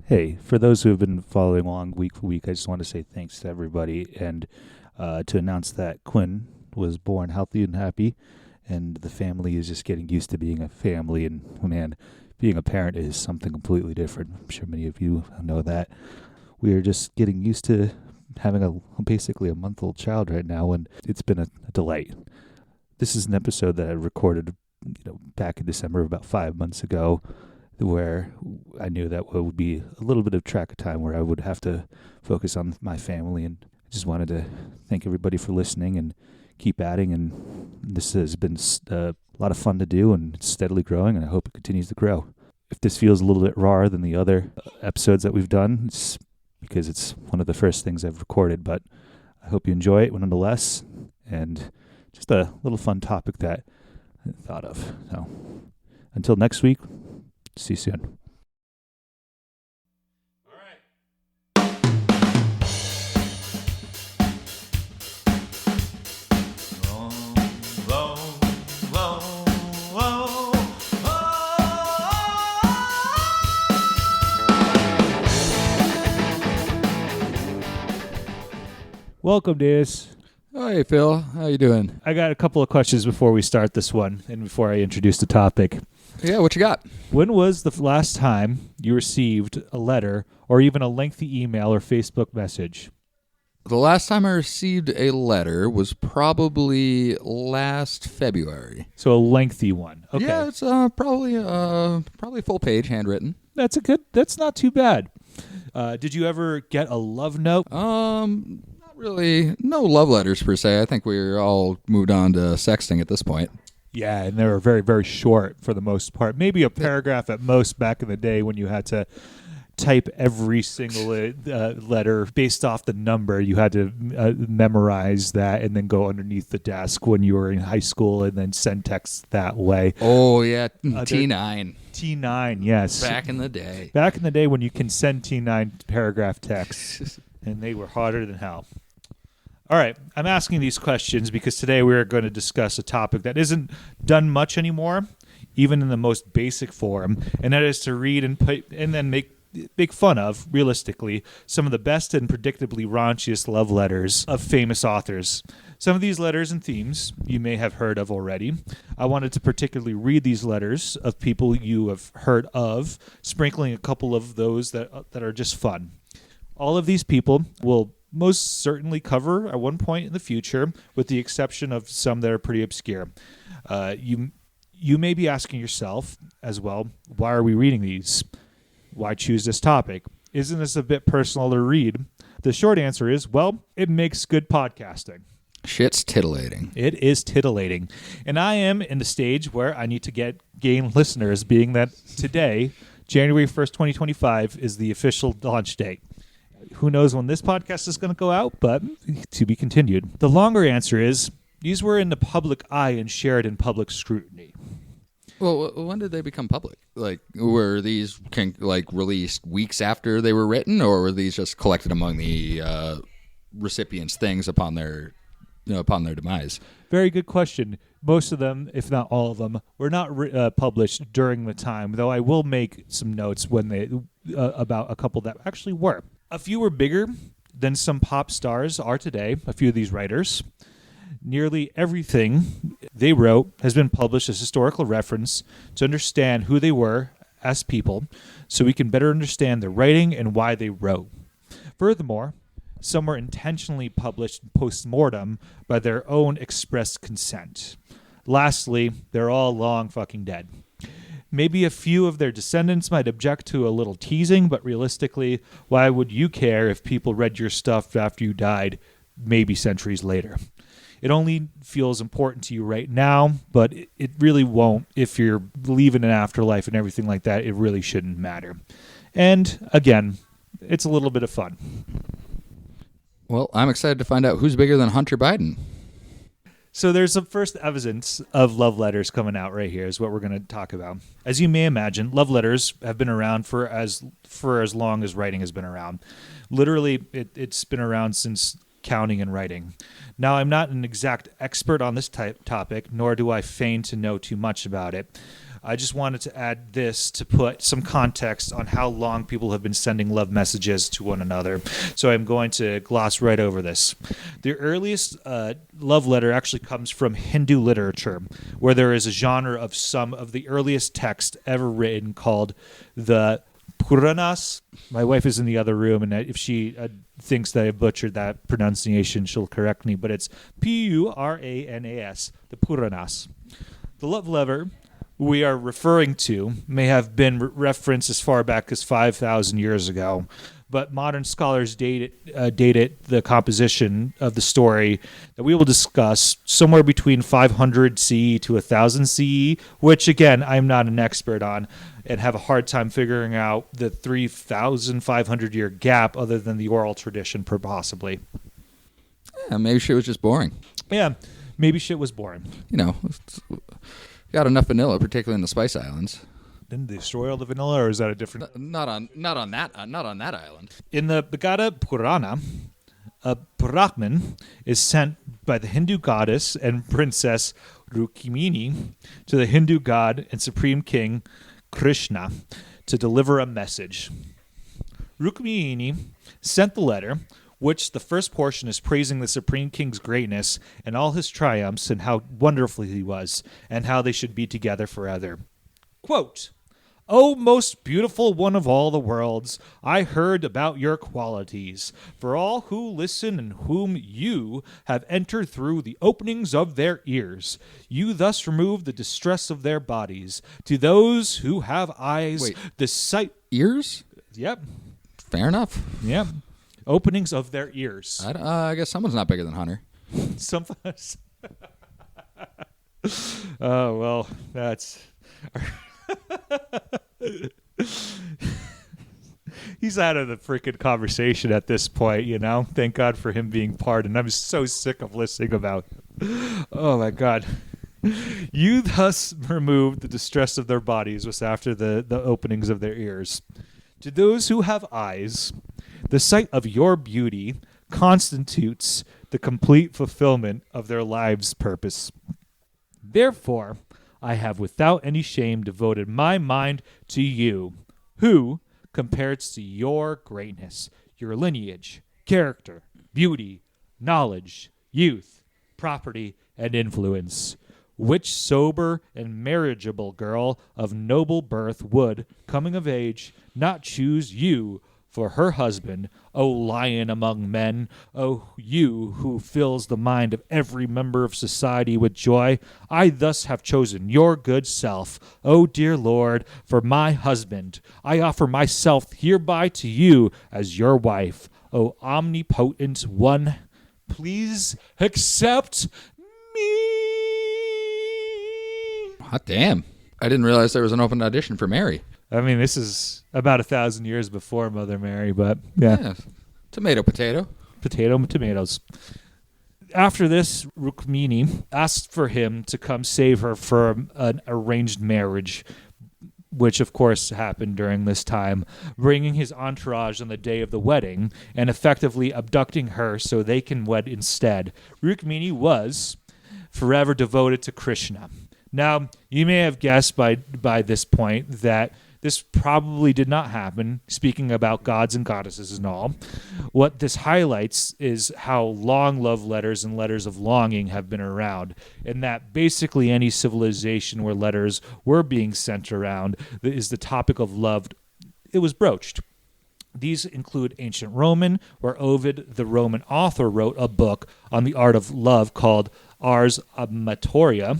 Hey, for those who have been following along week for week, I just want to say thanks to everybody and to announce that Quinn was born healthy and happy, and the family is just getting used to being a family. And man, being a parent is something completely different. I'm sure many of you know that. We are just getting used to having basically a month-old child right now, and it's been a delight. This is an episode that I recorded, back in December, about 5 months ago, where I knew that would be a little bit of track of time where I would have to focus on my family, and I just wanted to thank everybody for listening and keep adding. And this has been a lot of fun to do, and it's steadily growing, and I hope it continues to grow. If this feels a little bit rawer than the other episodes that we've done, it's because it's one of the first things I've recorded, but I hope you enjoy it nonetheless, and just a little fun topic that I thought of. So until next week, see you soon. All right. Welcome, Davis. Hey, Phil. How you doing? I got a couple of questions before we start this one and before I introduce the topic. Yeah, what you got? When was the last time you received a letter or even a lengthy email or Facebook message? The last time I received a letter was probably last February. So a lengthy one. Okay. Yeah, it's probably full page, handwritten. That's not too bad. Did you ever get a love note? Not really. No love letters per se. I think we're all moved on to sexting at this point. Yeah, and they were very, very short for the most part. Maybe a paragraph at most back in the day when you had to type every single letter based off the number. You had to memorize that and then go underneath the desk when you were in high school and then send texts that way. Oh, yeah. T9. T9, yes. Back in the day. Back in the day when you can send T9 paragraph texts, and they were harder than hell. All right, I'm asking these questions because today we're going to discuss a topic that isn't done much anymore, even in the most basic form, and that is to read and then make fun of, realistically, some of the best and predictably raunchiest love letters of famous authors. Some of these letters and themes you may have heard of already. I wanted to particularly read these letters of people you have heard of, sprinkling a couple of those that are just fun. All of these people will most certainly cover at one point in the future, with the exception of some that are pretty obscure. You may be asking yourself as well, why are we reading these? Why choose this topic? Isn't this a bit personal to read? The short answer is, well, it makes good podcasting. Shit's titillating. It is titillating. And I am in the stage where I need to gain listeners, being that today, January 1st, 2025, is the official launch date. Who knows when this podcast is going to go out, but to be continued. The longer answer is, these were in the public eye and shared in public scrutiny. Well, when did they become public? Like, were these released weeks after they were written, or were these just collected among the recipients' things upon their demise? Very good question. Most of them, if not all of them, were not published during the time, though I will make some notes when they about a couple that actually were. A few were bigger than some pop stars are today, a few of these writers. Nearly everything they wrote has been published as historical reference to understand who they were as people, so we can better understand their writing and why they wrote. Furthermore, some were intentionally published post-mortem by their own expressed consent. Lastly, they're all long fucking dead. Maybe a few of their descendants might object to a little teasing, but realistically, why would you care if people read your stuff after you died, maybe centuries later? It only feels important to you right now, but it really won't. If you're believing in afterlife and everything like that, it really shouldn't matter. And again, it's a little bit of fun. Well, I'm excited to find out who's bigger than Hunter Biden. So there's some first evidence of love letters coming out right here is what we're going to talk about. As you may imagine, love letters have been around for as long as writing has been around. Literally, it's been around since counting and writing. Now, I'm not an exact expert on this topic, nor do I feign to know too much about it. I just wanted to add this to put some context on how long people have been sending love messages to one another. So I'm going to gloss right over this. The earliest love letter actually comes from Hindu literature, where there is a genre of some of the earliest text ever written called the Puranas. My wife is in the other room, and if she thinks that I butchered that pronunciation, she'll correct me, but it's Puranas, the Puranas. The love letter we are referring to may have been referenced as far back as 5,000 years ago, but modern scholars dated the composition of the story that we will discuss somewhere between 500 CE to 1000 CE, which, again, I'm not an expert on and have a hard time figuring out the 3,500-year gap other than the oral tradition, possibly. Yeah, maybe shit was just boring. Yeah, maybe shit was boring. You know, got enough vanilla, particularly in the Spice Islands. Didn't they destroy all the vanilla, or is that a different? Not on that island. In the Bhagavad Purana, a Brahman is sent by the Hindu goddess and princess Rukmini to the Hindu god and supreme king Krishna to deliver a message. Rukmini sent the letter, which the first portion is praising the Supreme King's greatness and all his triumphs and how wonderful he was and how they should be together forever. Quote, "O most beautiful one of all the worlds, I heard about your qualities. For all who listen and whom you have entered through the openings of their ears, you thus remove the distress of their bodies. To those who have eyes, Wait. the sight..." Ears? Yep. Fair enough. Yep. Openings of their ears. I guess someone's not bigger than Hunter. Some. Oh, well, that's... He's out of the freaking conversation at this point, you know? Thank God for him being pardoned. I'm so sick of listening about... Oh, my God. You thus removed the distress of their bodies was after the openings of their ears. To those who have eyes, the sight of your beauty constitutes the complete fulfillment of their lives' purpose. Therefore, I have without any shame devoted my mind to you, who, compared to your greatness, your lineage, character, beauty, knowledge, youth, property, and influence, which sober and marriageable girl of noble birth would, coming of age, not choose you for her husband, O lion among men, O you who fills the mind of every member of society with joy, I thus have chosen your good self, O dear Lord, for my husband. I offer myself hereby to you as your wife, O omnipotent one. Please accept me. Hot damn. I didn't realize there was an open audition for Mary. I mean, this is about 1,000 years before Mother Mary, but yeah. Tomato, potato. Potato, tomatoes. After this, Rukmini asked for him to come save her from an arranged marriage, which of course happened during this time, bringing his entourage on the day of the wedding and effectively abducting her so they can wed instead. Rukmini was forever devoted to Krishna. Now, you may have guessed by this point that this probably did not happen, speaking about gods and goddesses and all. What this highlights is how long love letters and letters of longing have been around, and that basically any civilization where letters were being sent around is the topic of love. It was broached. These include ancient Roman, where Ovid, the Roman author, wrote a book on the art of love called Ars Amatoria,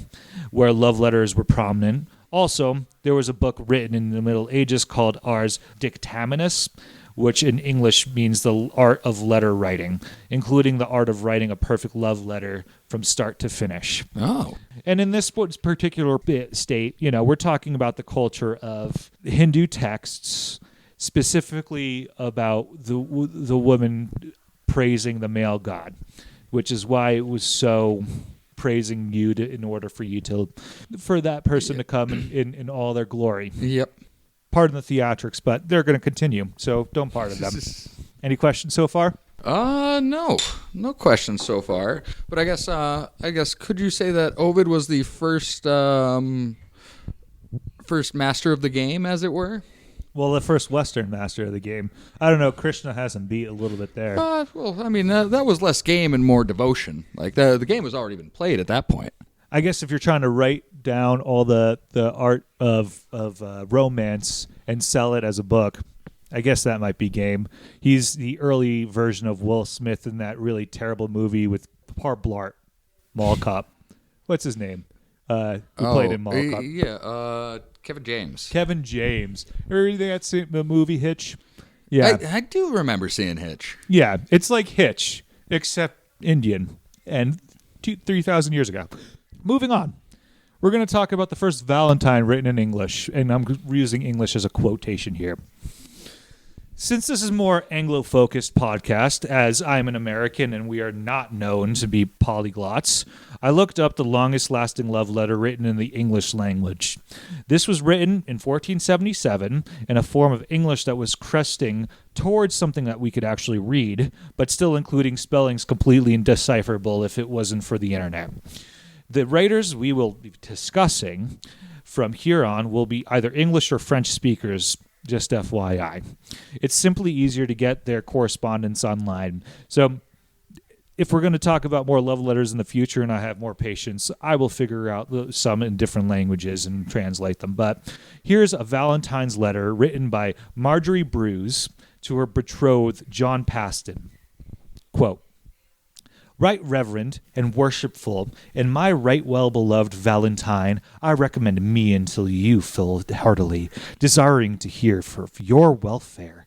where love letters were prominent. Also, there was a book written in the Middle Ages called Ars Dictaminis, which in English means the art of letter writing, including the art of writing a perfect love letter from start to finish. Oh. And in this particular state, you know, we're talking about the culture of Hindu texts, specifically about the woman praising the male god, which is why it was so praising you in order for you for that person to come in all their glory. Yep. Pardon the theatrics, but they're going to continue, so don't pardon them. Any questions so far? No questions so far. But I guess could you say that Ovid was the first first master of the game, as it were. Well, the first Western master of the game. I don't know. Krishna has him beat a little bit there. Well, I mean, that was less game and more devotion. Like the game was already been played at that point. I guess if you're trying to write down all the art of romance and sell it as a book, I guess that might be game. He's the early version of Will Smith in that really terrible movie with Par Blart, Mall Cop. What's his name? Who played in Mall Cop? Yeah, Kevin James. Kevin James. Remember that movie Hitch? Yeah. I do remember seeing Hitch. Yeah, it's like Hitch, except Indian, and 3,000 years ago. Moving on. We're going to talk about the first Valentine written in English, and I'm using English as a quotation here. Since this is more Anglo-focused podcast, as I'm an American and we are not known to be polyglots, I looked up the longest-lasting love letter written in the English language. This was written in 1477 in a form of English that was cresting towards something that we could actually read, but still including spellings completely indecipherable if it wasn't for the internet. The writers we will be discussing from here on will be either English or French speakers, just FYI. It's simply easier to get their correspondence online. So if we're going to talk about more love letters in the future and I have more patience, I will figure out some in different languages and translate them. But here's a Valentine's letter written by Marjorie Bruce to her betrothed, John Paston. Quote, Right reverend and worshipful, and my right well-beloved Valentine, I recommend me until you fill heartily, desiring to hear for your welfare,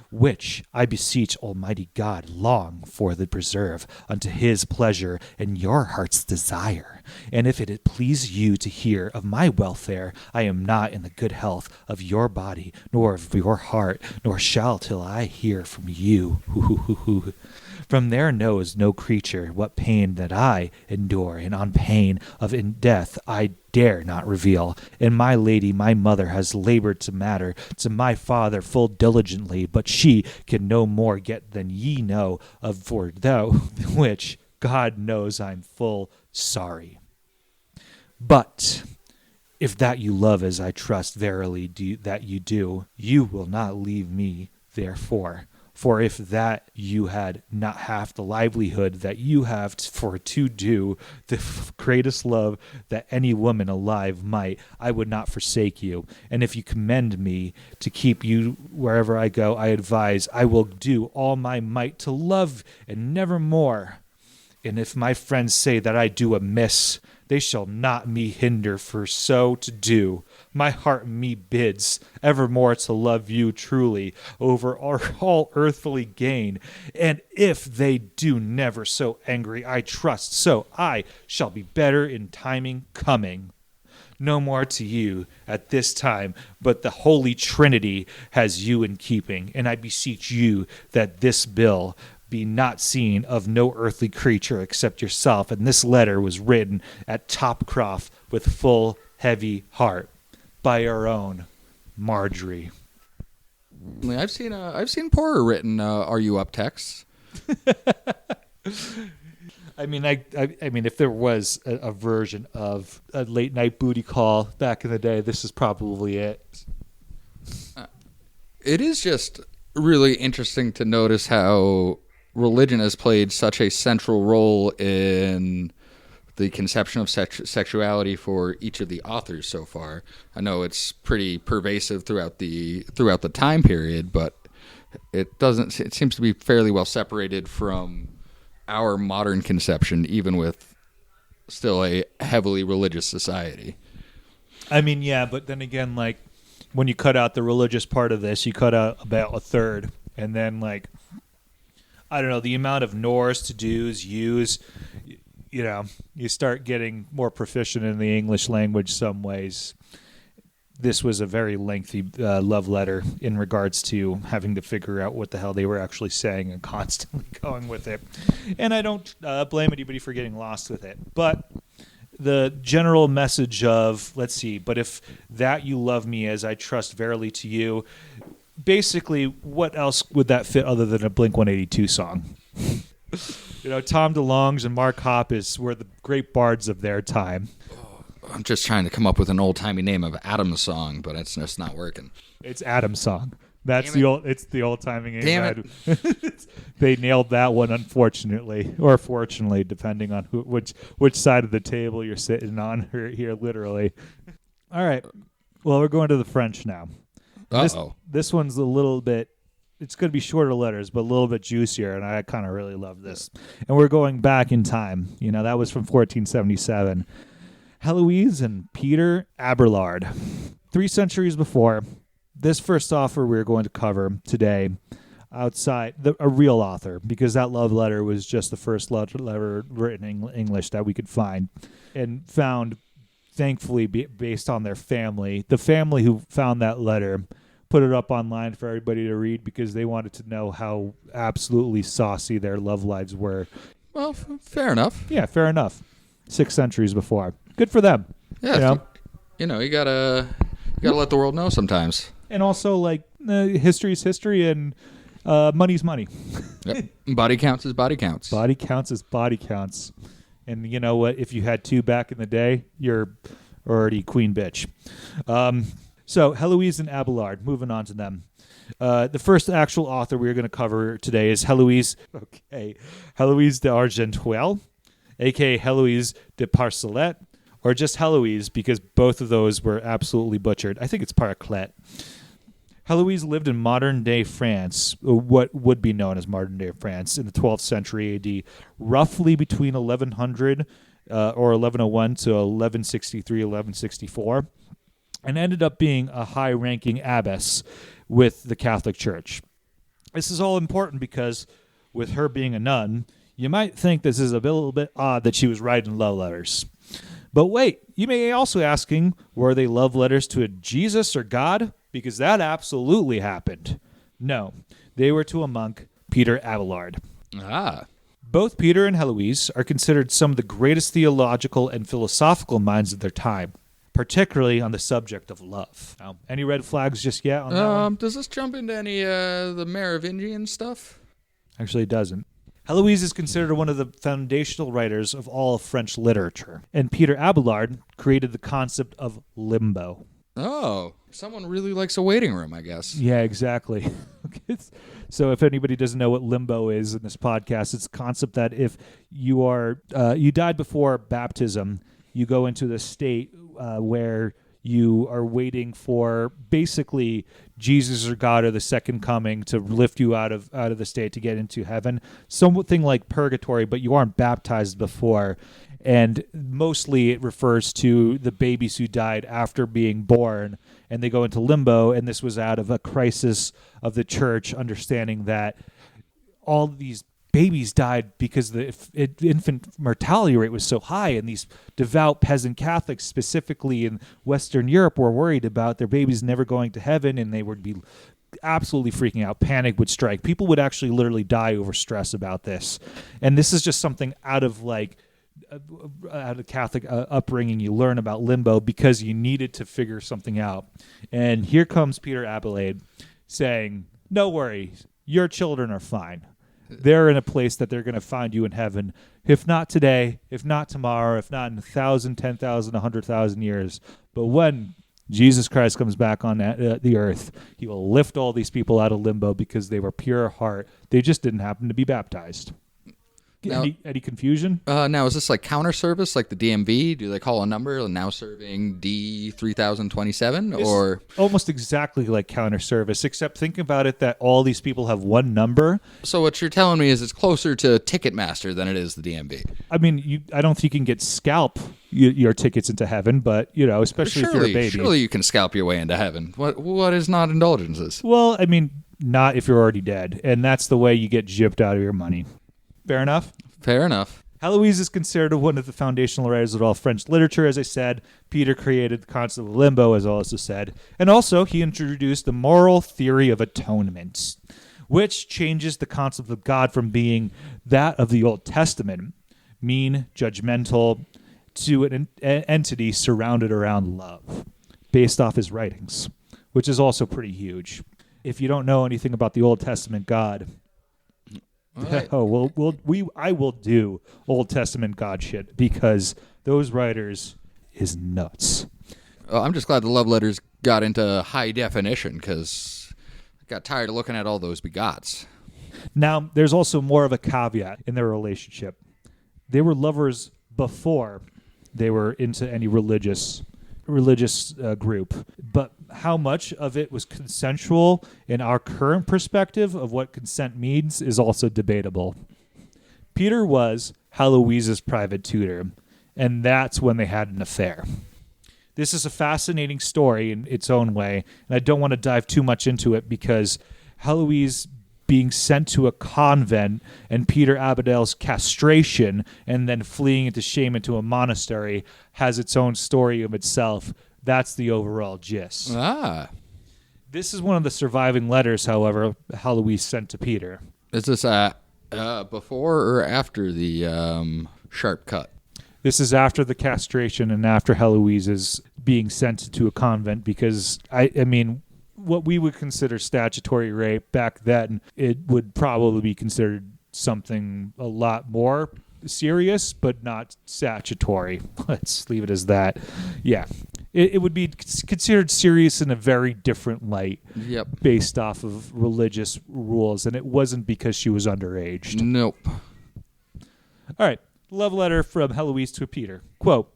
which I beseech Almighty God long for the preserve unto his pleasure and your heart's desire. And if it please you to hear of my welfare, I am not in the good health of your body, nor of your heart, nor shall till I hear from you. From there knows no creature what pain that I endure, and on pain of in death I dare not reveal. And my lady, my mother, has labored to matter to my father full diligently, but she can no more get than ye know of, for thou which God knows I'm full sorry. But if that you love as I trust verily that you do, you will not leave me therefore. For if that you had not half the livelihood that you have for to do the greatest love that any woman alive might, I would not forsake you. And if you commend me to keep you wherever I go, I advise I will do all my might to love and never more. And if my friends say that I do amiss, they shall not me hinder for so to do. My heart me bids evermore to love you truly over all earthly gain. And if they do never so angry, I trust so I shall be better in timing coming. No more to you at this time, but the Holy Trinity has you in keeping. And I beseech you that this bill be not seen of no earthly creature except yourself. And this letter was written at Topcroft with full heavy heart by our own Marjorie. I've seen poorer written "Are you up?" texts. I mean, if there was a version of a late night booty call back in the day, this is probably it. It is just really interesting to notice how religion has played such a central role in the conception of sexuality for each of the authors so far. I know it's pretty pervasive throughout the time period, but it seems to be fairly well separated from our modern conception, even with still a heavily religious society. I mean, yeah, but then again, like, when you cut out the religious part of this, you cut out about a third, and then, like, I don't know, the amount of nors, to-dos, yous, you know, you start getting more proficient in the English language some ways. This was a very lengthy love letter in regards to having to figure out what the hell they were actually saying and constantly going with it. And I don't blame anybody for getting lost with it. But the general message of, let's see, but if that you love me as I trust verily to you, basically, what else would that fit other than a Blink-182 song? You know, Tom DeLonge and Mark Hoppus were the great bards of their time. I'm just trying to come up with an old-timey name of Adam's song, but it's just not working. It's Adam's song. That's it's the old timing name. Damn it. They nailed that one, unfortunately, or fortunately, depending on which side of the table you're sitting on here, literally. All right. Well, we're going to the French now. This one's a little bit, it's going to be shorter letters, but a little bit juicier, and I kind of really love this. And we're going back in time. That was from 1477. Heloise and Peter Abelard. 3 centuries before, this first author we're going to cover today, outside a real author, because that love letter was just the first letter written in English that we could find, and found, thankfully, based on their family. The family who found that letter put it up online for everybody to read because they wanted to know how absolutely saucy their love lives were. Well, fair enough. Yeah, fair enough. 6 centuries before. Good for them. Yeah, you gotta let the world know sometimes. And also, history's history, and money's money. Yep. Body counts is body counts. Body counts is body counts. And you know what? If you had 2 back in the day, you're already queen bitch. So, Heloise and Abelard, moving on to them. The first actual author we're going to cover today is Heloise d'Argenteuil, a.k.a. Heloise de Parcelet, or just Heloise, because both of those were absolutely butchered. I think it's Paraclet. Heloise lived in modern-day France, what would be known as modern-day France, in the 12th century A.D., roughly between 1100 or 1101 to 1163, 1164, and ended up being a high-ranking abbess with the Catholic Church. This is all important because, with her being a nun, you might think this is a little bit odd that she was writing love letters. But wait, you may be also asking, were they love letters to a Jesus or God? Because that absolutely happened. No, they were to a monk, Peter Abelard. Both Peter and Heloise are considered some of the greatest theological and philosophical minds of their time, particularly on the subject of love. Now, any red flags just yet on that one? Does this jump into any the Merovingian stuff? Actually, it doesn't. Heloise is considered one of the foundational writers of all of French literature, and Peter Abelard created the concept of limbo. Oh, someone really likes a waiting room, I guess. Yeah, exactly. So if anybody doesn't know what limbo is in this podcast, it's a concept that if you are you died before baptism, you go into the state where you are waiting for basically Jesus or God or the second coming to lift you out of the state to get into heaven. Something like purgatory, but you aren't baptized before. And mostly it refers to the babies who died after being born, and they go into limbo. And this was out of a crisis of the church, understanding that all these babies died because the infant mortality rate was so high, and these devout peasant Catholics, specifically in Western Europe, were worried about their babies never going to heaven, and they would be absolutely freaking out. Panic would strike. People would actually literally die over stress about this. And this is just something out of Catholic upbringing. You learn about limbo because you needed to figure something out. And here comes Peter Abelard saying, no worries, your children are fine. They're in a place that they're going to find you in heaven. If not today, if not tomorrow, if not in 1,000, 10,000, 100,000 years. But when Jesus Christ comes back on the earth, he will lift all these people out of limbo because they were pure heart. They just didn't happen to be baptized. Now, any confusion? Now, is this like counter service, like the DMV? Do they call a number now serving D3027? Or almost exactly like counter service, except think about it that all these people have one number. So what you're telling me is it's closer to Ticketmaster than it is the DMV. I mean, I don't think you can get scalp your tickets into heaven, but especially if you're a baby. Surely you can scalp your way into heaven. What is not indulgences? Well, I mean, not if you're already dead, and that's the way you get gypped out of your money. Fair enough? Fair enough. Heloise is considered one of the foundational writers of all French literature, as I said. Peter created the concept of limbo, as I also said. And also, he introduced the moral theory of atonement, which changes the concept of God from being that of the Old Testament, mean, judgmental, to an entity surrounded around love, based off his writings, which is also pretty huge. If you don't know anything about the Old Testament God... Right. I will do Old Testament God shit, because those writers is nuts. I'm just glad the love letters got into high definition because I got tired of looking at all those begots. Now, there's also more of a caveat in their relationship. They were lovers before they were into any religious group. But how much of it was consensual in our current perspective of what consent means is also debatable. Peter was Heloise's private tutor, and that's when they had an affair. This is a fascinating story in its own way, and I don't want to dive too much into it because Heloise being sent to a convent and Peter Abadell's castration and then fleeing into shame into a monastery has its own story of itself. That's the overall gist. This is one of the surviving letters, however, Heloise sent to Peter. Is this before or after the sharp cut? This is after the castration and after Heloise's being sent to a convent because, I mean, what we would consider statutory rape back then, it would probably be considered something a lot more serious, but not statutory. Let's leave it as that. Yeah. It would be considered serious in a very different light. Yep. Based off of religious rules, and it wasn't because she was underage. Nope. All right. Love letter from Heloise to Peter. Quote,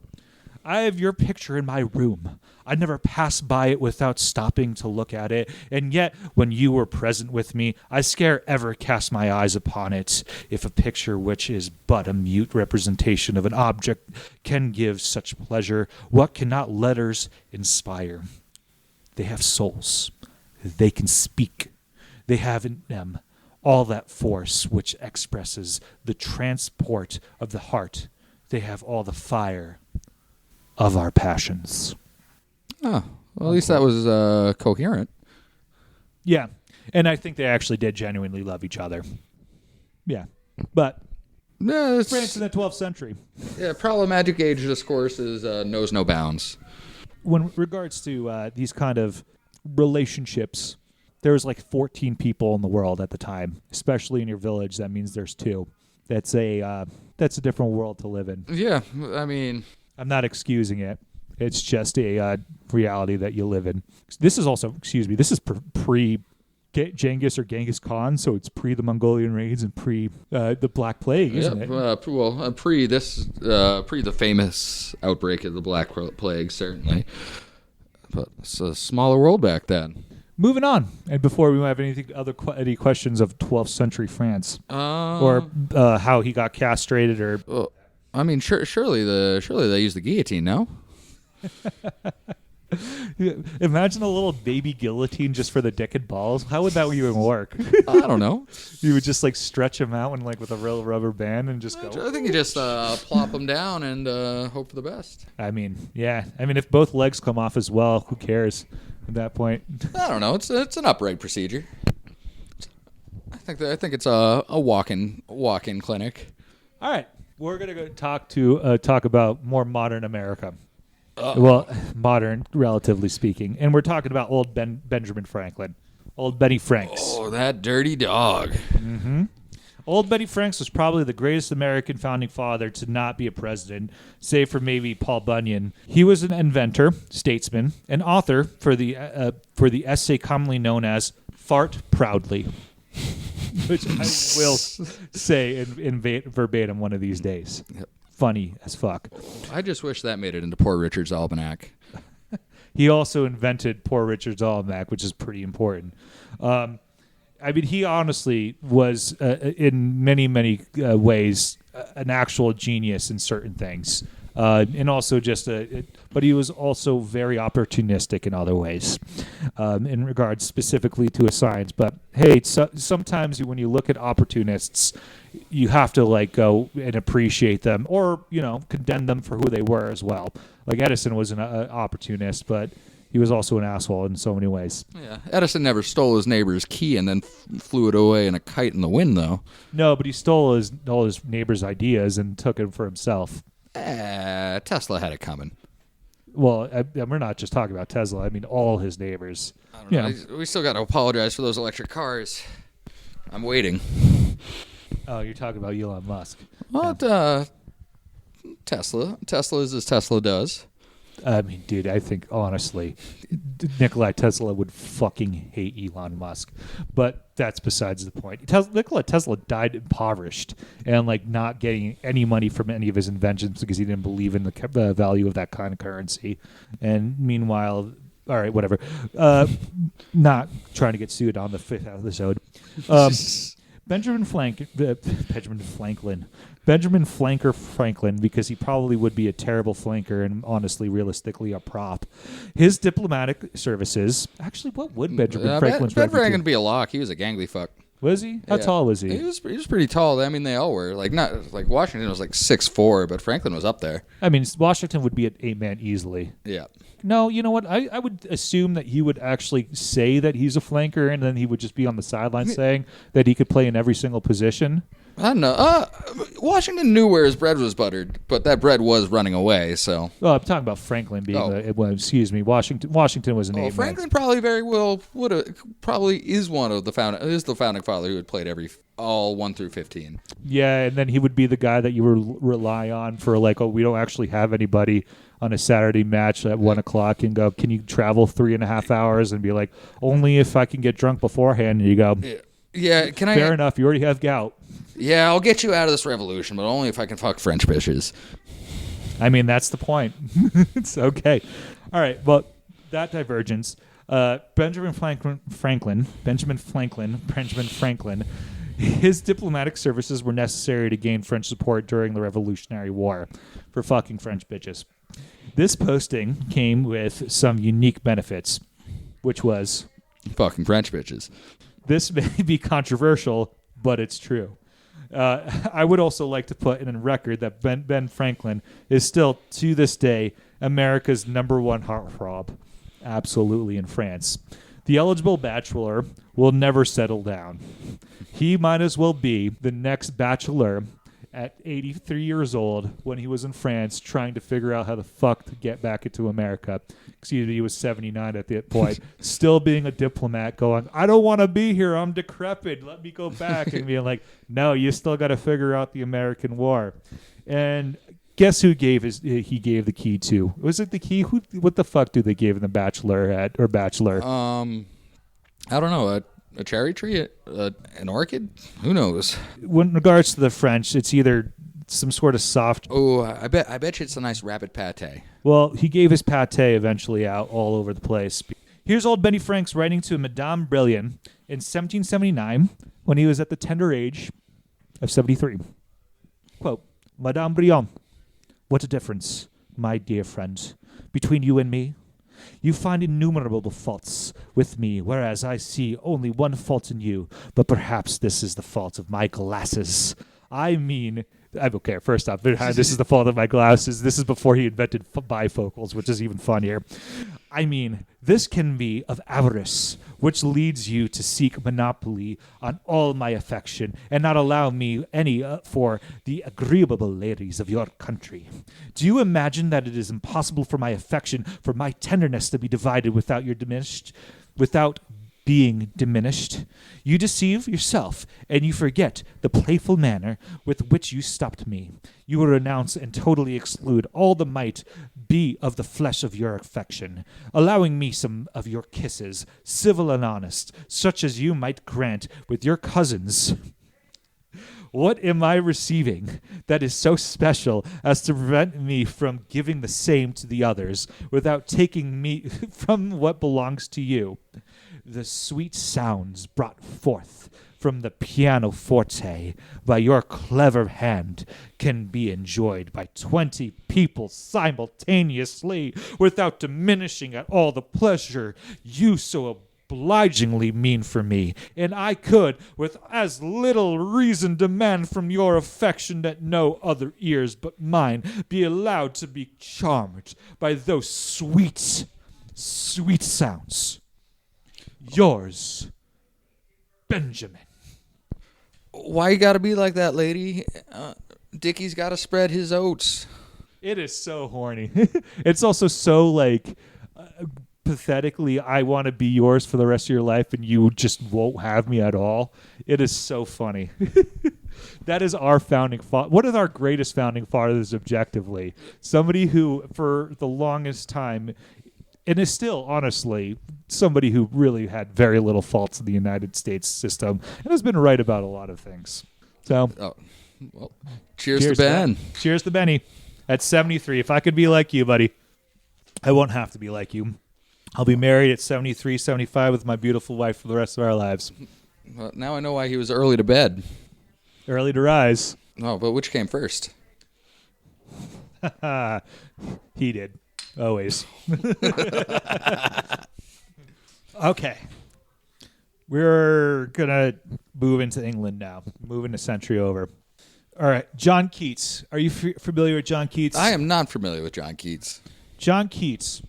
I have your picture in my room. I never pass by it without stopping to look at it, and yet when you were present with me, I scarce ever cast my eyes upon it. If a picture which is but a mute representation of an object can give such pleasure, what cannot letters inspire? They have souls. They can speak. They have in them all that force which expresses the transport of the heart. They have all the fire of our passions. Oh, well, at least that was coherent. Yeah, and I think they actually did genuinely love each other. Yeah, but France in the 12th century. Yeah, problematic age discourse knows no bounds. When regards to these kind of relationships, there was like 14 people in the world at the time, especially in your village. That means there's 2. That's a different world to live in. Yeah, I mean, I'm not excusing it. It's just a reality that you live in. This is also, this is pre Genghis or Genghis Khan, so it's pre the Mongolian raids and pre the Black Plague, isn't it? Pre the famous outbreak of the Black Plague, certainly. But it's a smaller world back then. Moving on, and before we have any questions of 12th century France or how he got castrated, or well, I mean, surely they used the guillotine, no? Imagine a little baby guillotine just for the dick and balls. How would that even work? I don't know. You would just like stretch them out and like with a real rubber band and just go. I think you just plop them down and hope for the best. I mean, yeah. I mean, if both legs come off as well, who cares at that point? I don't know. It's an upright procedure. I think it's a walk-in clinic. All right, we're gonna go talk about more modern America. Well, modern, relatively speaking. And we're talking about old Benjamin Franklin. Old Benny Franks. Oh, that dirty dog. Mm-hmm. Old Benny Franks was probably the greatest American founding father to not be a president, save for maybe Paul Bunyan. He was an inventor, statesman, and author for the essay commonly known as Fart Proudly, which I will say in verbatim one of these days. Yep. Funny as fuck. I just wish that made it into Poor Richard's Almanac. He also invented Poor Richard's Almanac, which is pretty important. I mean, he honestly was, in many, many ways, an actual genius in certain things. And also but he was also very opportunistic in other ways, in regards specifically to a science. But hey, sometimes when you look at opportunists, you have to like go and appreciate them, or condemn them for who they were as well. Like Edison was an opportunist, but he was also an asshole in so many ways. Yeah, Edison never stole his neighbor's key and then flew it away in a kite in the wind, though. No, but he stole all his neighbor's ideas and took them for himself. Tesla had it coming. Well, we're not just talking about Tesla. I mean, all his neighbors. I don't know. We still got to apologize for those electric cars. I'm waiting. Oh, you're talking about Elon Musk. Well, Tesla is as Tesla does. I mean, dude, I think, honestly, Nikola Tesla would fucking hate Elon Musk. But that's besides the point. Nikola Tesla died impoverished and, like, not getting any money from any of his inventions because he didn't believe in the value of that kind of currency. And meanwhile, all right, whatever. Not trying to get sued on the 5th episode. Benjamin Franklin, because he probably would be a terrible flanker and honestly, realistically, a prop. His diplomatic services. Actually, what would Benjamin Franklin's Ben Franklin be a lock? He was a gangly fuck. Was he? How tall was he? He was pretty tall. I mean, they all were. Like, not like Washington was like 6'4", but Franklin was up there. I mean, Washington would be an 8-man easily. Yeah. No, you know what? I would assume that he would actually say that he's a flanker, and then he would just be on the sideline saying that he could play in every single position. I don't know. Washington knew where his bread was buttered, but that bread was running away. So. Well, I'm talking about Franklin being. Excuse me. Washington was an 8-man. Franklin probably very well would have. Probably is one of the founding father who had played all 1 through 15. Yeah, and then he would be the guy that you would rely on for like, we don't actually have anybody on a Saturday match at 1:00 and go, can you travel 3.5 hours, and be like, only if I can get drunk beforehand. And you go, yeah. Fair enough. You already have gout. Yeah, I'll get you out of this revolution, but only if I can fuck French bitches. I mean, that's the point. It's okay. All right. Well, that divergence. Benjamin Franklin. His diplomatic services were necessary to gain French support during the Revolutionary War for fucking French bitches. This posting came with some unique benefits, which was fucking French bitches. This may be controversial, but it's true. I would also like to put in a record that Ben Franklin is still, to this day, America's #1 heartthrob. Absolutely, in France. The eligible bachelor will never settle down. He might as well be the next bachelor at 83 years old when he was in France trying to figure out how the fuck to get back into America. Excuse me, he was 79 at that point. Still being a diplomat going, I don't want to be here. I'm decrepit. Let me go back. And being like, no, you still got to figure out the American War. And guess who he gave the key to? Was it the key? What the fuck do they give in the Bachelor? I don't know. A cherry tree? An orchid? Who knows? In regards to the French, it's either some sort of soft... Oh, I bet you it's a nice rabbit pate. Well, he gave his pate eventually out all over the place. Here's old Benny Franks writing to Madame Brilliant in 1779 when he was at the tender age of 73. Quote, Madame Brilliant, what a difference, my dear friend, between you and me. You find innumerable faults with me, whereas I see only one fault in you. But perhaps this is the fault of my glasses. Okay, first off, this is the fault of my glasses. This is before he invented bifocals, which is even funnier. I mean, this can be of avarice, which leads you to seek monopoly on all my affection and not allow me any for the agreeable ladies of your country. Do you imagine that it is impossible for my affection, for my tenderness to be divided without being diminished? You deceive yourself, and you forget the playful manner with which you stopped me. You will renounce and totally exclude all that might be of the flesh of your affection, allowing me some of your kisses, civil and honest, such as you might grant with your cousins. What am I receiving that is so special as to prevent me from giving the same to the others without taking me from what belongs to you? The sweet sounds brought forth from the pianoforte by your clever hand can be enjoyed by 20 people simultaneously without diminishing at all the pleasure you so obligingly mean for me, and I could, with as little reason, demand from your affection that no other ears but mine be allowed to be charmed by those sweet, sweet sounds. Yours, Benjamin. Why you gotta be like that, lady? Dickie's gotta spread his oats. It is so horny. It's also so, like, pathetically, I want to be yours for the rest of your life and you just won't have me at all. It is so funny. That is our founding father. One of our greatest founding fathers, objectively. Somebody who, for the longest time, and is still, honestly, somebody who really had very little faults in the United States system and has been right about a lot of things. So, well, cheers to Ben. Cheers to Benny. At 73. If I could be like you, buddy, I won't have to be like you. I'll be married at 73, 75 with my beautiful wife for the rest of our lives. Well, now I know why he was early to bed. Early to rise. Oh, but which came first? He did. Always. Okay. We're going to move into England now. Moving a century over. All right. John Keats. Are you familiar with John Keats? I am not familiar with John Keats. John Keats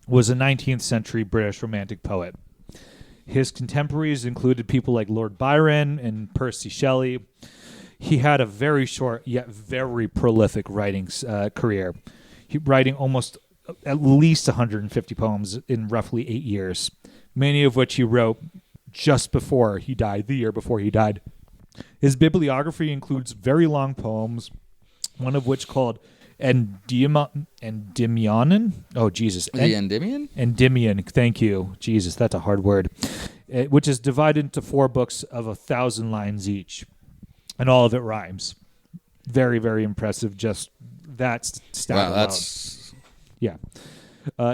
was a 19th century British romantic poet. His contemporaries included people like Lord Byron and Percy Shelley. He had a very short yet very prolific writing career. Writing almost at least 150 poems in roughly 8 years, many of which he wrote just before he died, the year before he died. His bibliography includes very long poems, one of which called Endymion. Oh, Jesus. The Endymion? Endymion, thank you. Jesus, that's a hard word. Which is divided into 4 books of 1,000 lines each. And all of it rhymes. Very, very impressive. Just that stat alone. That's... Yeah.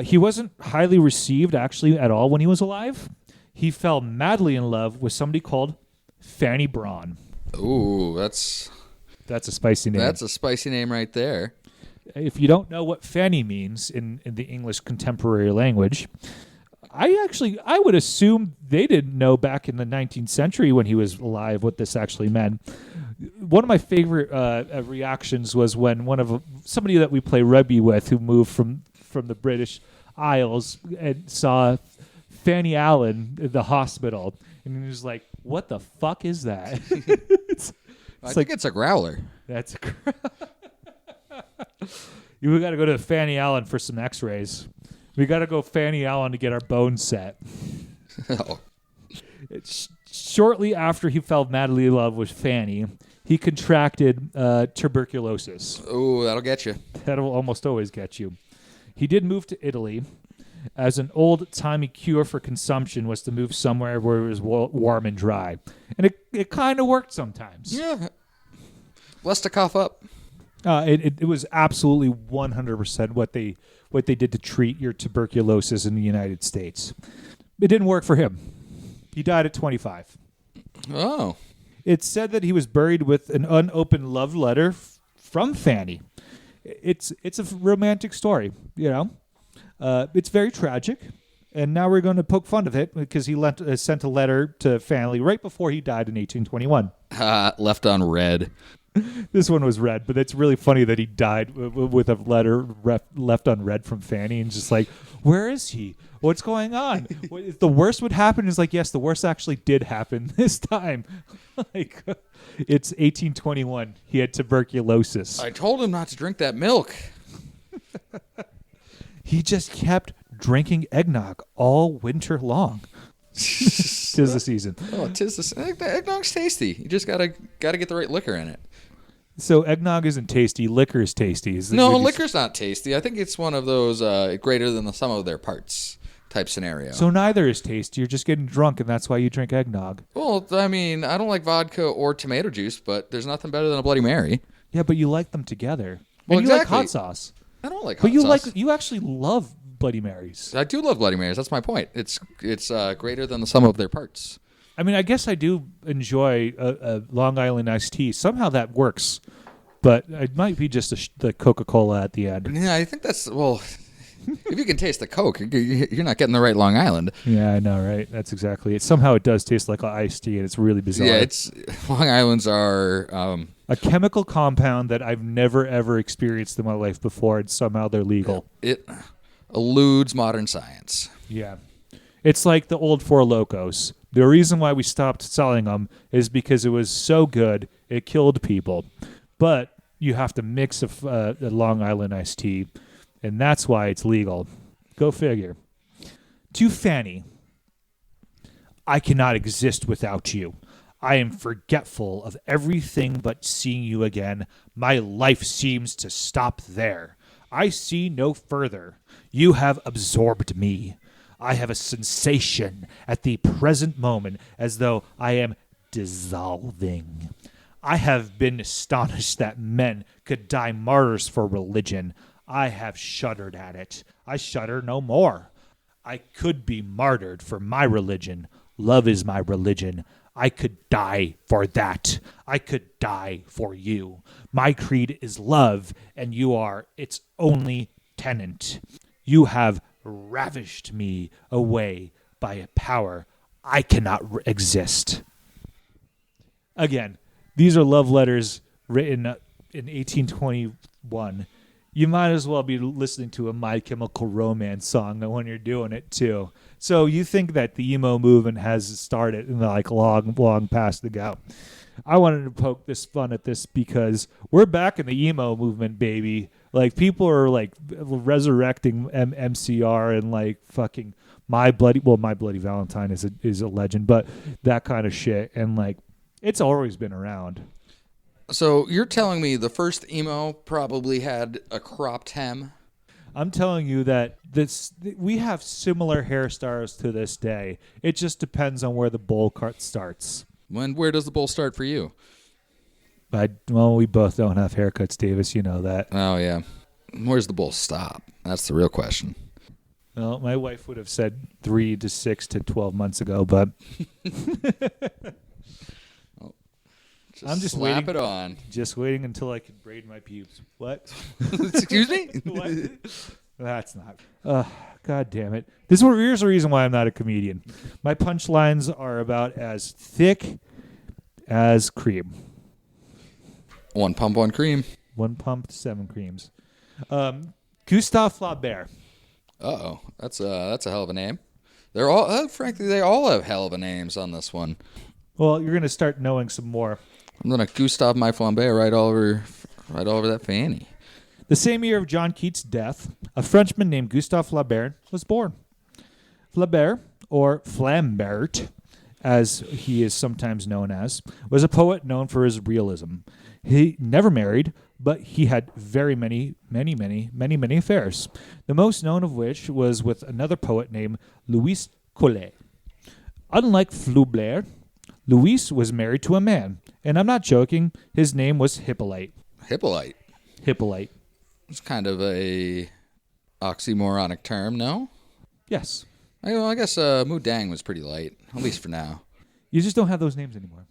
He wasn't highly received, actually, at all when he was alive. He fell madly in love with somebody called Fanny Brawne. Ooh, that's a spicy name. That's a spicy name right there. If you don't know what Fanny means in the English contemporary language, I would assume they didn't know back in the 19th century when he was alive what this actually meant. One of my favorite reactions was when somebody that we play rugby with who moved from the British Isles and saw Fanny Allen in the hospital, and he was like, "What the fuck is that?" I think it's a growler. That's we got to go to Fanny Allen for some X-rays. We got to go Fanny Allen to get our bones set. Oh. Shortly after he fell madly in love with Fanny, he contracted tuberculosis. Oh, that'll get you. That'll almost always get you. He did move to Italy, as an old-timey cure for consumption was to move somewhere where it was warm and dry. And it kind of worked sometimes. Yeah. Less to cough up. It was absolutely 100% what they did to treat your tuberculosis in the United States. It didn't work for him. He died at 25. Oh. It's said that he was buried with an unopened love letter from Fanny. It's a romantic story, you know. It's very tragic, and now we're going to poke fun of it because he sent a letter to Fanny right before he died in 1821. Left unread. This one was read, but it's really funny that he died with a letter left unread from Fanny, and just like, where is he? What's going on? If the worst would happen, is like, yes, the worst actually did happen this time. Like, it's 1821. He had tuberculosis. I told him not to drink that milk. He just kept drinking eggnog all winter long. 'Tis the season. Oh, eggnog's tasty. You just gotta get the right liquor in it. So eggnog isn't tasty. Liquor is tasty. No, liquor's not tasty. I think it's one of those greater than the sum of their parts type scenario. So neither is tasty. You're just getting drunk, and that's why you drink eggnog. Well, I mean, I don't like vodka or tomato juice, but there's nothing better than a Bloody Mary. Yeah, but you like them together. Well, and you like hot sauce. I don't like hot sauce. But you actually love Bloody Marys. I do love Bloody Marys. That's my point. It's greater than the sum of their parts. I mean, I guess I do enjoy a Long Island iced tea. Somehow that works, but it might be just the Coca-Cola at the end. Yeah, I think that's, well, if you can taste the Coke, you're not getting the right Long Island. Yeah, I know, right? That's exactly it. Somehow it does taste like an iced tea, and it's really bizarre. Yeah, Long Islands are... a chemical compound that I've never, ever experienced in my life before, and somehow they're legal. It eludes modern science. Yeah. It's like the old Four Locos. The reason why we stopped selling them is because it was so good, it killed people. But you have to mix a Long Island iced tea, and that's why it's legal. Go figure. To Fanny, I cannot exist without you. I am forgetful of everything but seeing you again. My life seems to stop there. I see no further. You have absorbed me. I have a sensation at the present moment as though I am dissolving. I have been astonished that men could die martyrs for religion. I have shuddered at it. I shudder no more. I could be martyred for my religion. Love is my religion. I could die for that. I could die for you. My creed is love, and you are its only tenant. You have ravished me away by a power I cannot exist. Again, these are love letters written in 1821. You might as well be listening to a My Chemical Romance song when you're doing it too. So you think that the emo movement has started in like long past ago. I wanted to poke this fun at this because we're back in the emo movement, baby. Like people are like resurrecting MCR and like fucking My Bloody Valentine is a legend, but that kind of shit, and like it's always been around. So you're telling me the first emo probably had a cropped hem? I'm telling you that we have similar hairstyles to this day. It just depends on where the bowl cut starts. Where does the bowl start for you? We both don't have haircuts, Davis. You know that. Oh, yeah. Where's the bowl stop? That's the real question. Well, my wife would have said 3 to 6 to 12 months ago, but... I'm just slap waiting. It on. Just waiting until I can braid my pubes. What? Excuse me? What? That's not. God damn it. Here's the reason why I'm not a comedian. My punchlines are about as thick as cream. 1 pump, 1 cream. 1 pump, 7 creams. Gustave Flaubert. Uh-oh. That's a hell of a name. They're all, frankly, they all have hell of a names on this one. Well, you're going to start knowing some more. I'm going to Gustave my Flaubert right all over that fanny. The same year of John Keats' death, a Frenchman named Gustave Flaubert was born. Flaubert, or Flambert, as he is sometimes known as, was a poet known for his realism. He never married, but he had many affairs, the most known of which was with another poet named Louis Collet. Unlike Flaubert, Louis was married to a man, and I'm not joking, his name was Hippolyte. Hippolyte? Hippolyte. It's kind of a oxymoronic term, no? Yes. I guess Moudang was pretty light, at least for now. You just don't have those names anymore.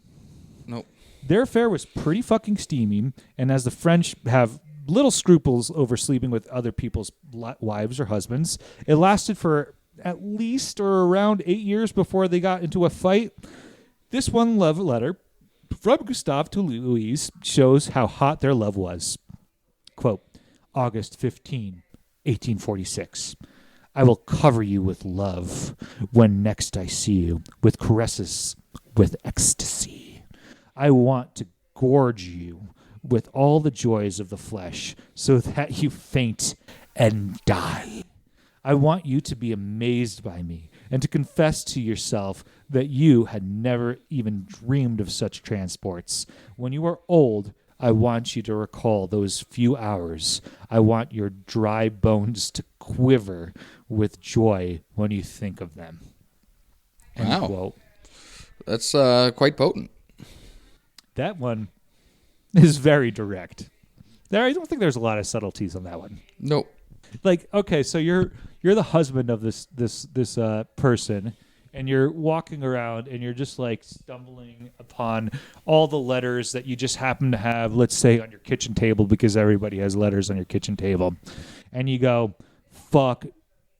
Nope. Their affair was pretty fucking steamy, and as the French have little scruples over sleeping with other people's wives or husbands, it lasted for at least or around 8 years before they got into a fight. This one love letter from Gustave to Louise shows how hot their love was. Quote, August 15, 1846. I will cover you with love when next I see you, with caresses, with ecstasy. I want to gorge you with all the joys of the flesh so that you faint and die. I want you to be amazed by me and to confess to yourself that you had never even dreamed of such transports. When you are old, I want you to recall those few hours. I want your dry bones to quiver with joy when you think of them. Wow. Quote. That's quite potent. That one is very direct. I don't think there's a lot of subtleties on that one. Nope. Like, okay, so you're the husband of this person, and you're walking around and you're just like stumbling upon all the letters that you just happen to have, let's say, on your kitchen table, because everybody has letters on your kitchen table. And you go, fuck,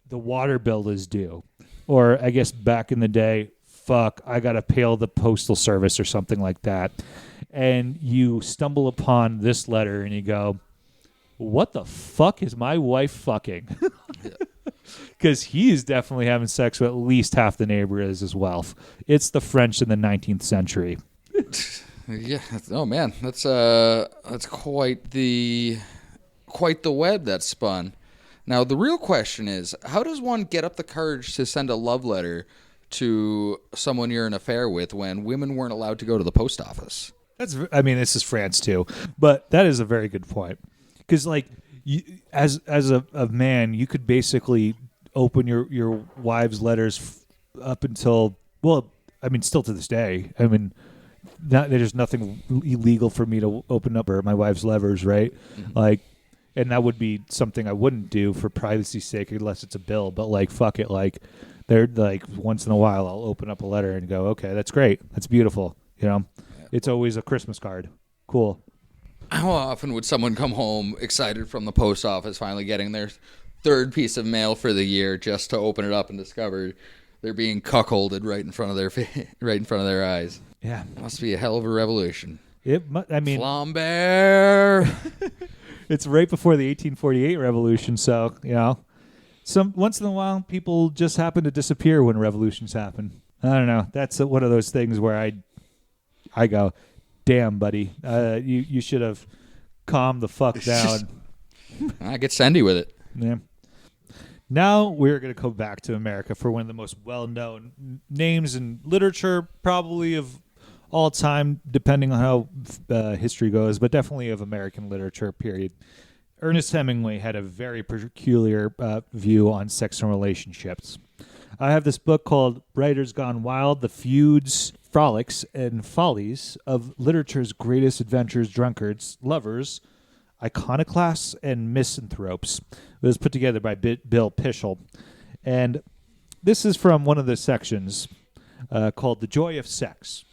the water bill is due. Or I guess back in the day, fuck, I got to pay the postal service or something like that. And you stumble upon this letter and you go, what the fuck is my wife fucking? Because he is definitely having sex with at least half the neighbors as well. It's the French in the 19th century. Yeah. Oh man, that's quite the web that's spun. Now the real question is, how does one get up the courage to send a love letter to someone you're in an affair with when women weren't allowed to go to the post office? This is France too, but that is a very good point. Because like, as a man, you could basically open your wives' letters up until, well, I mean, still to this day. I mean, there's nothing illegal for me to open up my wife's letters, right? Mm-hmm. Like, and that would be something I wouldn't do for privacy's sake unless it's a bill. But like, fuck it, like, they're like once in a while I'll open up a letter and go, okay, that's great, that's beautiful, you know. Yeah. It's always a Christmas card. Cool. How often would someone come home excited from the post office, finally getting their third piece of mail for the year, just to open it up and discover they're being cuckolded right in front of their eyes? Yeah, must be a hell of a revolution. I mean, Flambert. It's right before the 1848 revolution, so you know, once in a while people just happen to disappear when revolutions happen. I don't know. That's one of those things where I go, damn, buddy, you should have calmed the fuck down. I get Sandy with it. Yeah. Now we're going to go back to America for one of the most well-known names in literature, probably of all time, depending on how history goes, but definitely of American literature, period. Ernest Hemingway had a very peculiar view on sex and relationships. I have this book called Writers Gone Wild, The Feuds, Frolics, and Follies of Literature's Greatest Adventures, Drunkards, Lovers, Iconoclasts, and Misanthropes. It was put together by Bill Pischel. And this is from one of the sections called The Joy of Sex,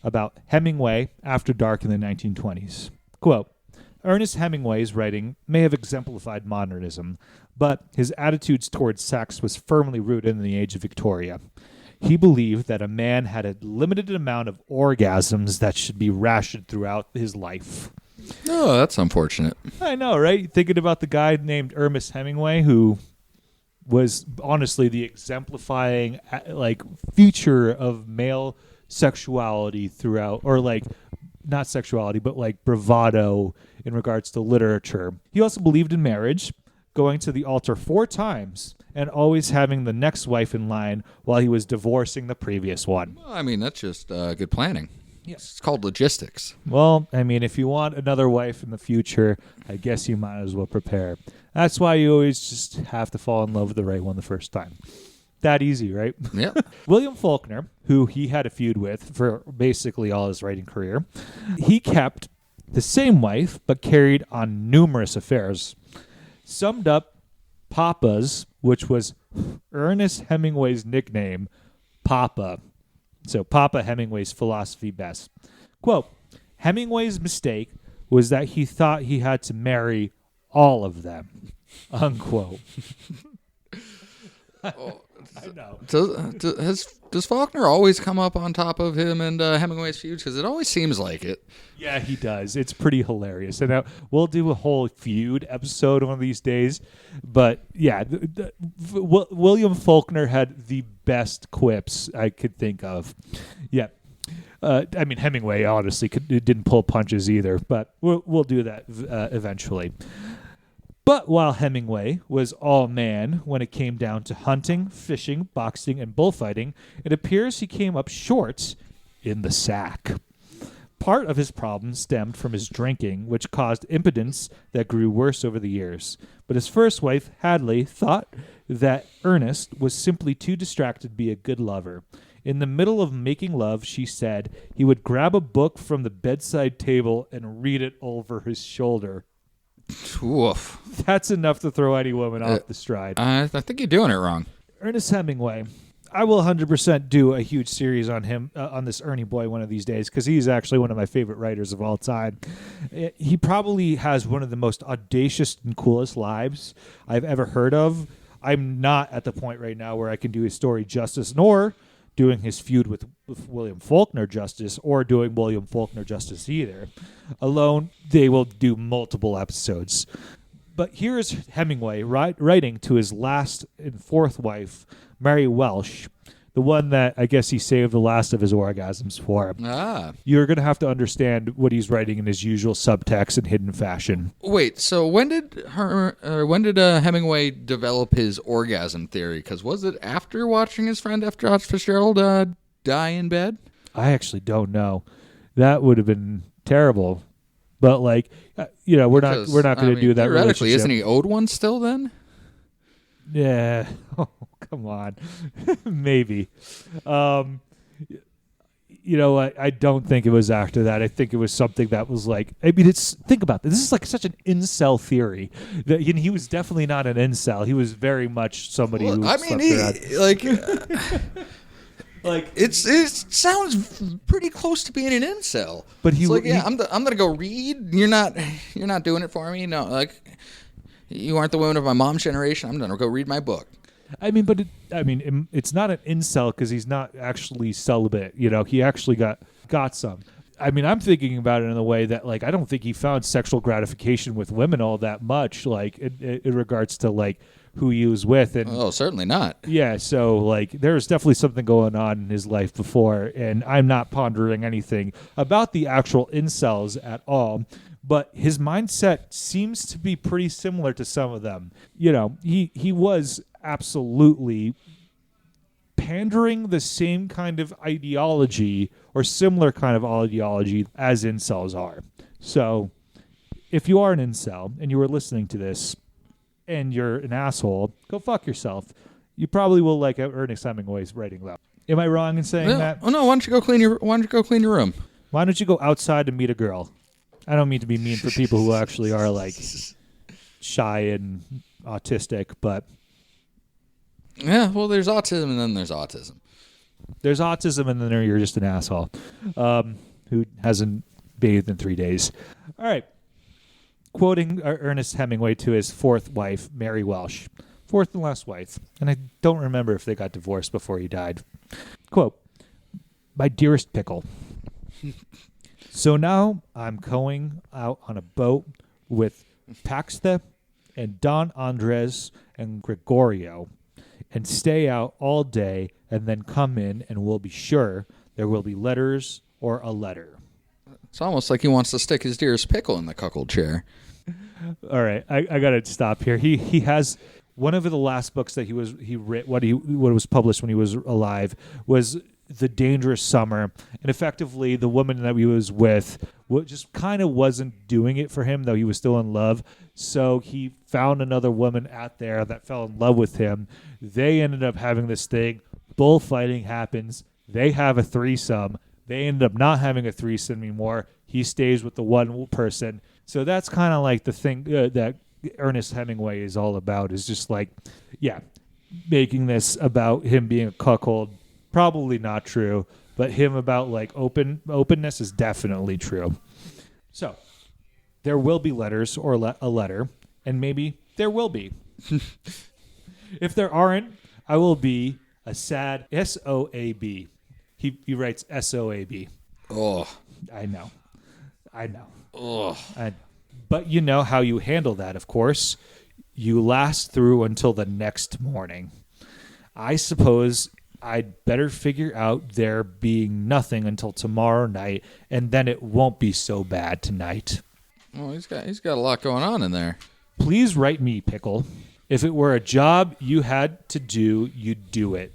about Hemingway after dark in the 1920s. Quote, Ernest Hemingway's writing may have exemplified modernism, but his attitudes towards sex was firmly rooted in the age of Victoria. He believed that a man had a limited amount of orgasms that should be rationed throughout his life. Oh, that's unfortunate. I know, right? Thinking about the guy named Ernest Hemingway, who was honestly the exemplifying like feature of male sexuality throughout, or like not sexuality, but like bravado in regards to literature. He also believed in marriage, going to the altar 4 times, and always having the next wife in line while he was divorcing the previous one. Well, I mean, that's just good planning. Yes. It's called logistics. Well, I mean, if you want another wife in the future, I guess you might as well prepare. That's why you always just have to fall in love with the right one the first time. That easy, right? Yeah. William Faulkner, who he had a feud with for basically all his writing career, he kept the same wife but carried on numerous affairs. Summed up Papa's, which was Ernest Hemingway's nickname, Papa. So Papa Hemingway's philosophy best. Quote, Hemingway's mistake was that he thought he had to marry all of them. Unquote. Oh, I know. Does Faulkner always come up on top of him and Hemingway's feuds? Because it always seems like it. Yeah, he does. It's pretty hilarious. And we'll do a whole feud episode one of these days. But yeah, William Faulkner had the best quips I could think of. Yeah. I mean, Hemingway honestly didn't pull punches either, but we'll do that eventually. But while Hemingway was all man when it came down to hunting, fishing, boxing, and bullfighting, it appears he came up short in the sack. Part of his problem stemmed from his drinking, which caused impotence that grew worse over the years. But his first wife, Hadley, thought that Ernest was simply too distracted to be a good lover. In the middle of making love, she said, he would grab a book from the bedside table and read it over his shoulder. Oof. That's enough to throw any woman off the stride. I think you're doing it wrong. Ernest Hemingway. I will 100% do a huge series on him, on this Ernie boy one of these days, because he's actually one of my favorite writers of all time. He probably has one of the most audacious and coolest lives I've ever heard of. I'm not at the point right now where I can do his story justice, nor doing his feud with William Faulkner justice, or doing William Faulkner justice either. Alone, they will do multiple episodes. But here is Hemingway writing to his last and fourth wife, Mary Welsh, the one that I guess he saved the last of his orgasms for. You're going to have to understand what he's writing in his usual subtext and hidden fashion. Wait, so when did Hemingway develop his orgasm theory? Because was it after watching his friend F. George Fitzgerald die in bed? I actually don't know. That would have been terrible. But like, we're not going to do that. Theoretically, isn't he owed one still then? Yeah. Oh, come on. Maybe. I don't think it was after that. I think it was something that was like, think about this. This is like such an incel theory that he was definitely not an incel. He was very much somebody who it sounds pretty close to being an incel. But I'm gonna go read. You're not doing it for me. No, like you aren't the women of my mom's generation. I'm gonna go read my book. It's not an incel because he's not actually celibate. He actually got some. I'm thinking about it in a way that, like, I don't think he found sexual gratification with women all that much, like, in regards to, like, who he was with. And certainly not. Yeah, so, like, there's definitely something going on in his life before, and I'm not pondering anything about the actual incels at all. But his mindset seems to be pretty similar to some of them. He was absolutely pandering the same kind of ideology or similar kind of ideology as incels are. So if you are an incel and you are listening to this and you're an asshole, go fuck yourself. You probably will like Ernest Hemingway's writing, though. Am I wrong in saying that? Oh no! Why don't you go clean your room? Why don't you go outside and meet a girl? I don't mean to be mean for people who actually are like shy and autistic, but yeah, well, there's autism and then there's autism. There's autism and then you're just an asshole who hasn't bathed in 3 days. All right. Quoting Ernest Hemingway to his fourth wife, Mary Welsh. Fourth and last wife. And I don't remember if they got divorced before he died. Quote, "My dearest Pickle, so now I'm going out on a boat with Paxta and Don Andres and Gregorio and stay out all day and then come in and we'll be sure there will be letters or a letter." It's almost like he wants to stick his dearest pickle in the cuckold chair. All right, I got to stop here. He has one of the last books that he wrote, what was published when he was alive was The Dangerous Summer, and effectively the woman that he was with just kind of wasn't doing it for him, though he was still in love. So he found another woman out there that fell in love with him. They ended up having this thing. Bullfighting happens. They have a threesome. They ended up not having a threesome anymore. He stays with the one person. So that's kind of like the thing that Ernest Hemingway is all about, is just like, making this about him being a cuckold. Probably not true, but him about like openness is definitely true. So there will be letters or a letter, and maybe there will be. If there aren't, I will be a sad SOAB. He writes SOAB. Oh, I know. Oh, but you know how you handle that, of course. You last through until the next morning. I suppose I'd better figure out there being nothing until tomorrow night, and then it won't be so bad tonight. Well, he's got a lot going on in there. Please write me, Pickle. If it were a job you had to do, you'd do it.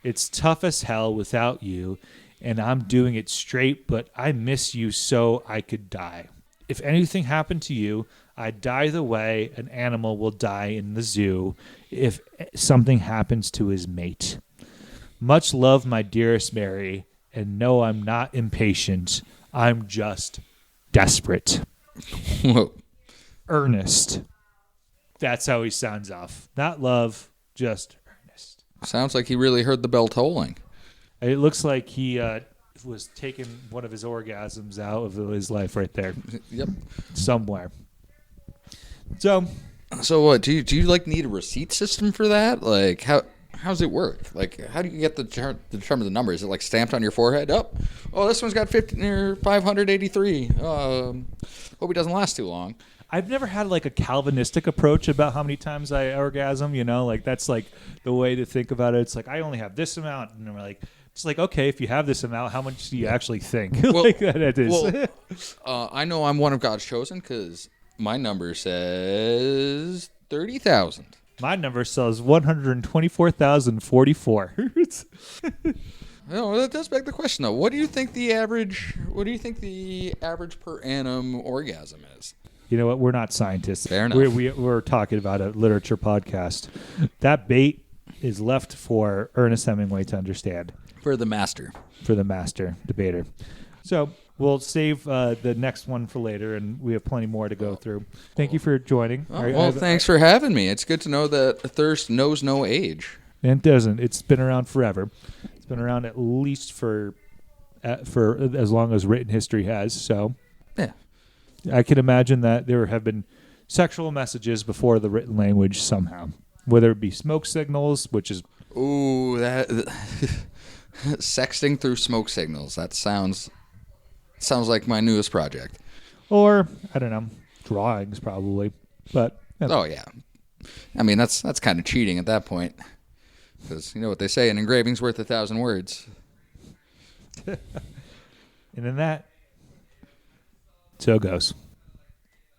It's tough as hell without you, and I'm doing it straight, but I miss you so I could die. If anything happened to you, I'd die the way an animal will die in the zoo if something happens to his mate. Much love, my dearest Mary, and no, I'm not impatient. I'm just desperate. Whoa. Ernest. That's how he sounds off. Not love, just Ernest. Sounds like he really heard the bell tolling. It looks like he was taking one of his orgasms out of his life right there. Yep. Somewhere. So what? Do you like need a receipt system for that? Like how's it work? Like how do you get determine the number? Is it like stamped on your forehead? Oh, this one's got 583. Hope it doesn't last too long. I've never had like a Calvinistic approach about how many times I orgasm. Like that's like the way to think about it. It's like I only have this amount, and we're like, it's like okay, if you have this amount, how much do you actually think? Like that it is. I know I'm one of God's chosen because my number says 30,000. My number says 124,044. No, that does beg the question though. What do you think the average per annum orgasm is? You know what? We're not scientists. Fair enough. We're talking about a literature podcast. That bait is left for Ernest Hemingway to understand. For the master debater. So we'll save the next one for later, and we have plenty more to go through. Thank you for joining. Thanks for having me. It's good to know that thirst knows no age. And it doesn't. It's been around forever. It's been around at least for as long as written history has. So yeah, I can imagine that there have been sexual messages before the written language somehow, whether it be smoke signals, which is that sexting through smoke signals. That sounds like my newest project. Or I don't know, drawings probably. But oh yeah, I mean that's kind of cheating at that point. Because you know what they say, an engraving's worth 1,000 words. And in that, so it goes.